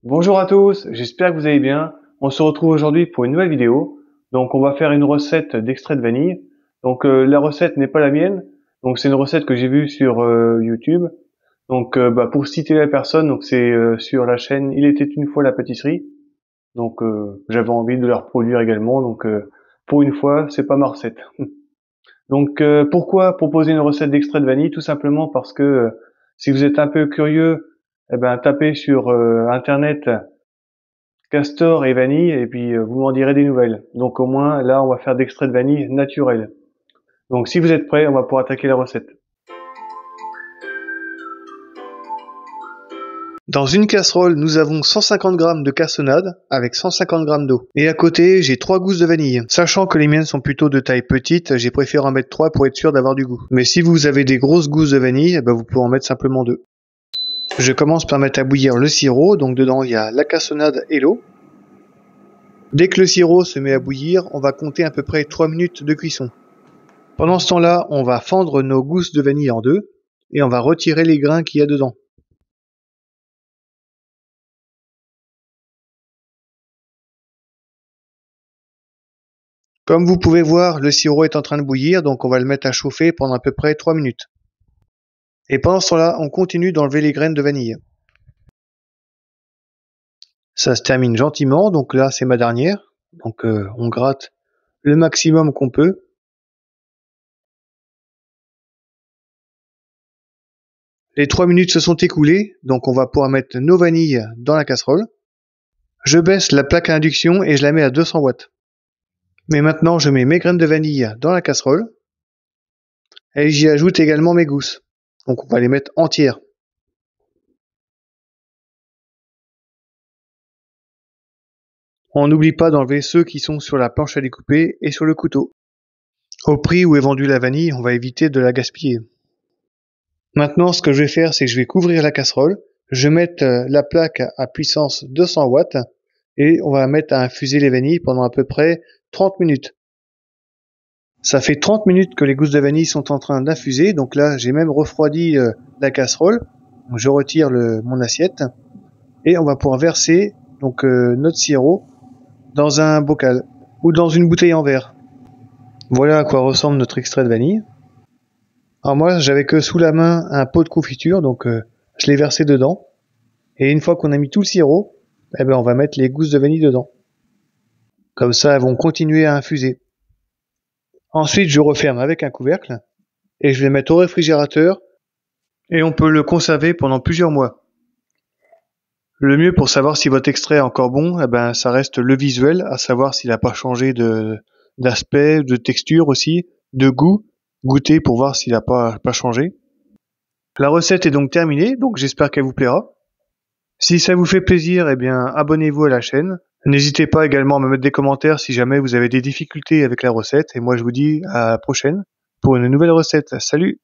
Bonjour à tous, j'espère que vous allez bien. On se retrouve aujourd'hui pour une nouvelle vidéo. Donc on va faire une recette d'extrait de vanille. Donc la recette n'est pas la mienne. Donc c'est une recette que j'ai vue sur YouTube. Donc pour citer la personne, donc c'est sur la chaîne Il était une fois la pâtisserie. Donc j'avais envie de la reproduire également. Donc pour une fois, c'est pas ma recette. Donc pourquoi proposer une recette d'extrait de vanille? Tout simplement parce que si vous êtes un peu curieux, eh ben tapez sur internet castor et vanille et puis vous m'en direz des nouvelles. Donc au moins là on va faire d'extrait de vanille naturel. Donc si vous êtes prêts, on va pouvoir attaquer la recette. Dans une casserole, nous avons 150 g de cassonade avec 150 g d'eau. Et à côté, j'ai 3 gousses de vanille. Sachant que les miennes sont plutôt de taille petite, j'ai préféré en mettre 3 pour être sûr d'avoir du goût. Mais si vous avez des grosses gousses de vanille, vous pouvez en mettre simplement 2. Je commence par mettre à bouillir le sirop, donc dedans il y a la cassonade et l'eau. Dès que le sirop se met à bouillir, on va compter à peu près 3 minutes de cuisson. Pendant ce temps-là, on va fendre nos gousses de vanille en deux et on va retirer les grains qu'il y a dedans. Comme vous pouvez voir, le sirop est en train de bouillir, donc on va le mettre à chauffer pendant à peu près 3 minutes. Et pendant ce temps-là, on continue d'enlever les graines de vanille. Ça se termine gentiment, donc là c'est ma dernière. Donc on gratte le maximum qu'on peut. Les 3 minutes se sont écoulées, donc on va pouvoir mettre nos vanilles dans la casserole. Je baisse la plaque à induction et je la mets à 200 watts. Mais maintenant je mets mes graines de vanille dans la casserole. Et j'y ajoute également mes gousses. Donc on va les mettre entières. On n'oublie pas d'enlever ceux qui sont sur la planche à découper et sur le couteau. Au prix où est vendue la vanille, on va éviter de la gaspiller. Maintenant, ce que je vais faire, c'est que je vais couvrir la casserole. Je vais mettre la plaque à puissance 200 watts et on va mettre à infuser les vanilles pendant à peu près 30 minutes. Ça fait 30 minutes que les gousses de vanille sont en train d'infuser, donc là j'ai même refroidi la casserole. Donc, je retire mon assiette et on va pouvoir verser notre sirop dans un bocal ou dans une bouteille en verre. Voilà à quoi ressemble notre extrait de vanille. Alors moi j'avais que sous la main un pot de confiture, donc je l'ai versé dedans. Et une fois qu'on a mis tout le sirop, on va mettre les gousses de vanille dedans. Comme ça elles vont continuer à infuser. Ensuite je referme avec un couvercle et je vais le mettre au réfrigérateur et on peut le conserver pendant plusieurs mois. Le mieux pour savoir si votre extrait est encore bon, ça reste le visuel, à savoir s'il n'a pas changé d'aspect, de texture aussi, de goût. Goûter pour voir s'il n'a pas changé. La recette est donc terminée, donc j'espère qu'elle vous plaira. Si ça vous fait plaisir, abonnez-vous à la chaîne. N'hésitez pas également à me mettre des commentaires si jamais vous avez des difficultés avec la recette. Et moi je vous dis à la prochaine pour une nouvelle recette. Salut!